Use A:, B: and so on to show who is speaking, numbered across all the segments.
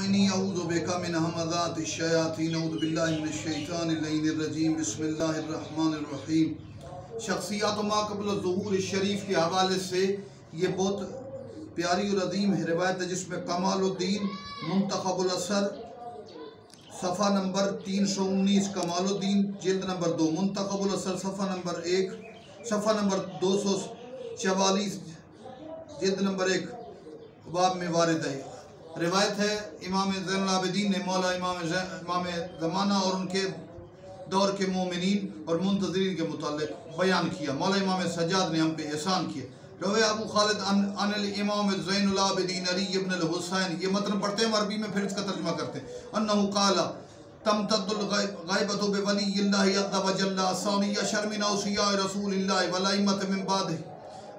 A: إني أعوذ بك من همزات الشياطين أعوذ بالله من الشيطان اللعين الرجيم بسم اللہ الرحمن الرحیم۔ شخصیات و ما قبل ظہور شریف کے حوالے سے یہ بہت پیاری اور عظیم روایت ہے جس میں کمال الدین منتخب الاثر صفحہ نمبر 319، کمال الدین جلد نمبر 2، منتخب الاثر صفحہ نمبر 1، صفحہ نمبر 244 جلد نمبر 1 باب میں وارد ہے۔ روایت ہے امام زین العابدین نے مولا امام زمانہ اور ان کے دور کے مومنین اور منتظرین کے متعلق بیان کیا۔ مولا امام سجاد نے ہم پہ احسان کیا۔ روایت ابو خالد عن الامام زین العابدین علی ابن الحسین، یہ متن پڑھتے ہیں عربی میں پھر اس کا ترجمہ کرتے ہیں۔ انہو قال تمتد الغیبت بولی اللہ عز وجل ثانی عشر من اوصیاء رسول اللہ والائمۃ من بعدہ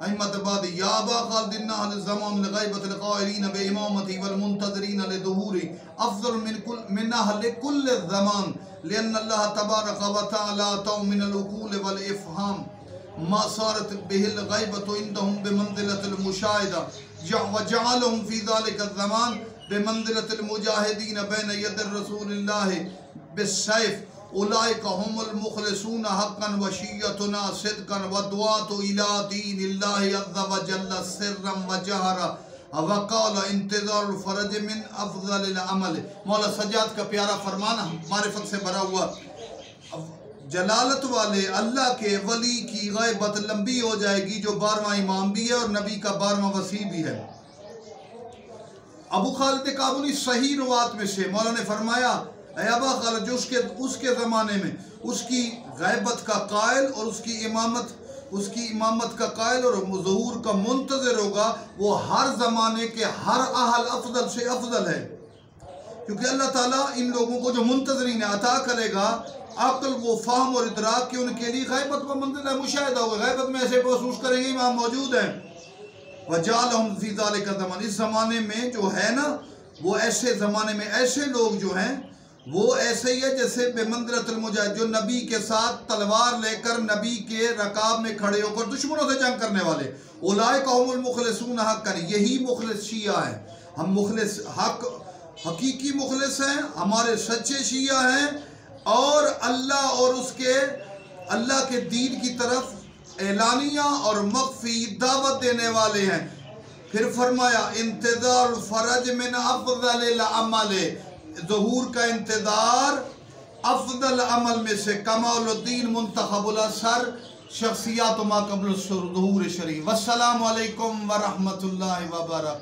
A: ائمت بعد یا ابا خالد اہل الزمان لغیبت القائلین بامامتی والمنتظرین لظہور افضل من اہل کل الزمان لان اللہ تبارک و تعالی اعطاہ من العقول والافہام ما صارت به الغیبت عندهم بمنزلۃ المشاہدہ وجعلهم فی ذلک الزمان بمنزلۃ المجاہدین بین ید رسول اللہ بالسیف اولئک هم المخلصون حقا وشیعتنا صدقا ودعاة الى دین اللہ عز وجل سرا وجہرا وقال انتظار الفرج من افضل العمل۔ مولا سجاد کا پیارا فرمان معرفت سے بھرا ہوا، جلالت والے اللہ کے ولی کی غیبت لمبی ہو جائے گی جو 12واں امام بھی ہے اور نبی کا 12واں وصی بھی ہے۔ ابو خالد کابلی صحیح روایت میں سے مولا نے فرمایا اے ابا خالد جو اس کے زمانے میں اس کی غیبت کا قائل اور اس کی امامت کا قائل اور ظہور کا منتظر ہوگا، وہ ہر زمانے کے ہر اہل افضل سے افضل ہے، کیونکہ اللہ تعالیٰ ان لوگوں کو جو منتظرین عطا کرے گا عقل و فہم اور ادراک کہ ان کے لیے غیبت و منزلہ مشاہدہ ہوگا، غیبت میں ایسے محسوس کریں گے امام موجود ہیں۔ وَجَعَلَهُمْ فِي ذَلِكَ الزَّمَانِ، اس زمانے میں جو ہے نا وہ ایسے زمانے میں ایسے لوگ جو ہیں وہ ایسے ہی ہے جیسے بمنزلۃ المجاہد، جو نبی کے ساتھ تلوار لے کر نبی کے رکاب میں کھڑے ہو کر دشمنوں سے جنگ کرنے والے۔ اولئک هم المخلصون حقا، یہی مخلص شیعہ ہیں۔ ہم مخلص حقیقی مخلص ہیں، ہمارے سچے شیعہ ہیں اور اللہ کے دین کی طرف اعلانیہ اور مخفی دعوت دینے والے ہیں۔ پھر فرمایا انتظار الفرج من افضل العمل، ظہور کا انتظار افضل عمل میں سے۔ کمال الدین منتخب الاثر شخصیات ما قبل ظہور شریف۔ والسلام علیکم ورحمۃ اللہ وبرکاتہ۔